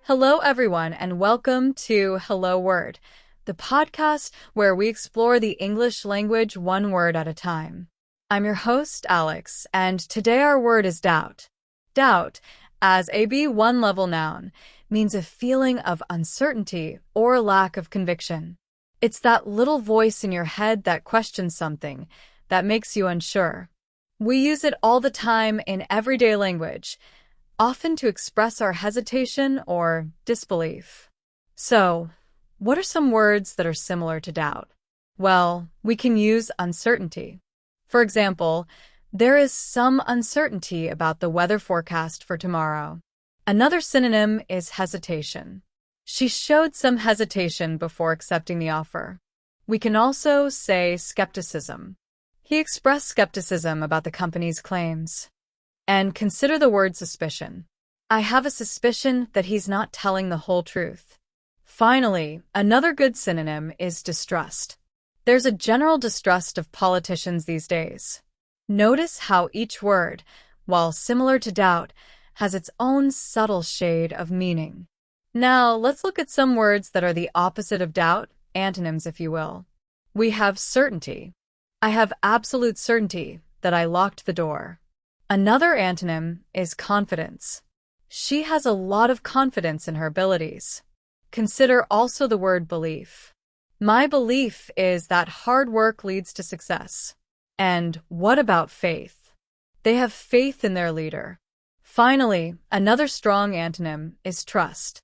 Hello, everyone, and welcome to Hello Word, the podcast where we explore the English language one word at a time. I'm your host, Alex, and today our word is doubt. Doubt, as a B1 level noun, means a feeling of uncertainty or lack of conviction. It's that little voice in your head that questions something, that makes you unsure. We use it all the time in everyday language, often to express our hesitation or disbelief. So, what are some words that are similar to doubt? Well, we can use uncertainty. For example, there is some uncertainty about the weather forecast for tomorrow. Another synonym is hesitation. She showed some hesitation before accepting the offer. We can also say skepticism. He expressed skepticism about the company's claims. And consider the word suspicion. I have a suspicion that he's not telling the whole truth. Finally, another good synonym is distrust. There's a general distrust of politicians these days. Notice how each word, while similar to doubt, has its own subtle shade of meaning. Now, let's look at some words that are the opposite of doubt, antonyms if you will. We have certainty. I have absolute certainty that I locked the door. Another antonym is confidence. She has a lot of confidence in her abilities. Consider also the word belief. My belief is that hard work leads to success. And what about faith? They have faith in their leader. Finally, another strong antonym is trust.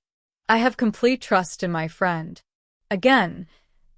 I have complete trust in my friend. Again,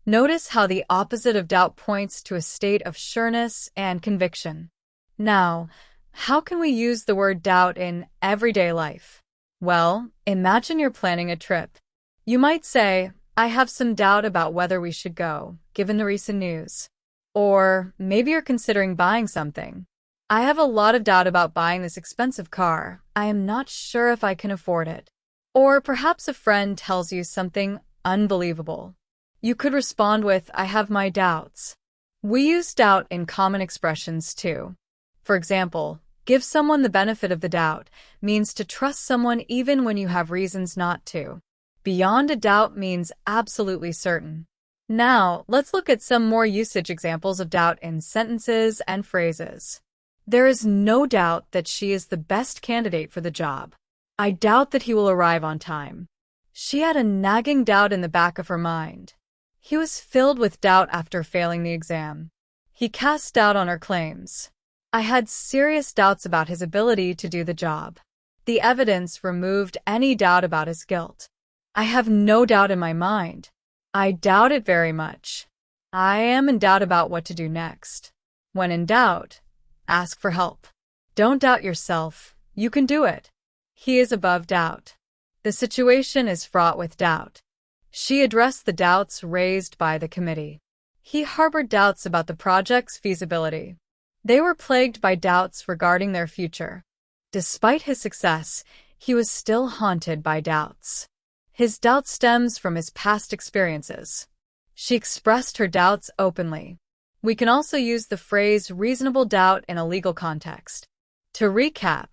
notice how the opposite of doubt points to a state of sureness and conviction. Now, how can we use the word doubt in everyday life? Well, imagine you're planning a trip. You might say, I have some doubt about whether we should go, given the recent news. Or maybe you're considering buying something. I have a lot of doubt about buying this expensive car. I am not sure if I can afford it. Or perhaps a friend tells you something unbelievable. You could respond with, I have my doubts. We use doubt in common expressions too. For example, give someone the benefit of the doubt means to trust someone even when you have reasons not to. Beyond a doubt means absolutely certain. Now, let's look at some more usage examples of doubt in sentences and phrases. There is no doubt that she is the best candidate for the job. I doubt that he will arrive on time. She had a nagging doubt in the back of her mind. He was filled with doubt after failing the exam. He cast doubt on her claims. I had serious doubts about his ability to do the job. The evidence removed any doubt about his guilt. I have no doubt in my mind. I doubt it very much. I am in doubt about what to do next. When in doubt, ask for help. Don't doubt yourself. You can do it. He is above doubt. The situation is fraught with doubt. She addressed the doubts raised by the committee. He harbored doubts about the project's feasibility. They were plagued by doubts regarding their future. Despite his success, he was still haunted by doubts. His doubt stems from his past experiences. She expressed her doubts openly. We can also use the phrase reasonable doubt in a legal context. To recap,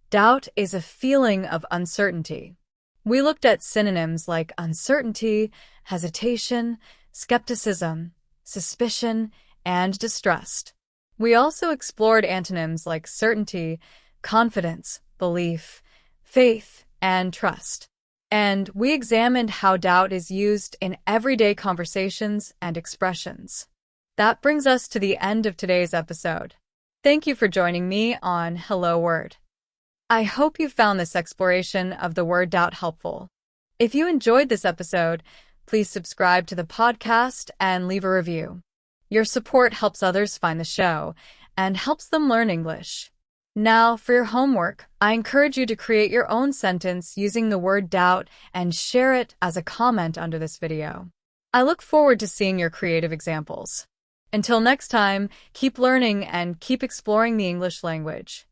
doubt is a feeling of uncertainty. We looked at synonyms like uncertainty, hesitation, skepticism, suspicion, and distrust. We also explored antonyms like certainty, confidence, belief, faith, and trust. And we examined how doubt is used in everyday conversations and expressions. That brings us to the end of today's episode. Thank you for joining me on Hello Word. I hope you found this exploration of the word doubt helpful. If you enjoyed this episode, please subscribe to the podcast and leave a review. Your support helps others find the show and helps them learn English. Now, for your homework, I encourage you to create your own sentence using the word doubt and share it as a comment under this video. I look forward to seeing your creative examples. Until next time, keep learning and keep exploring the English language.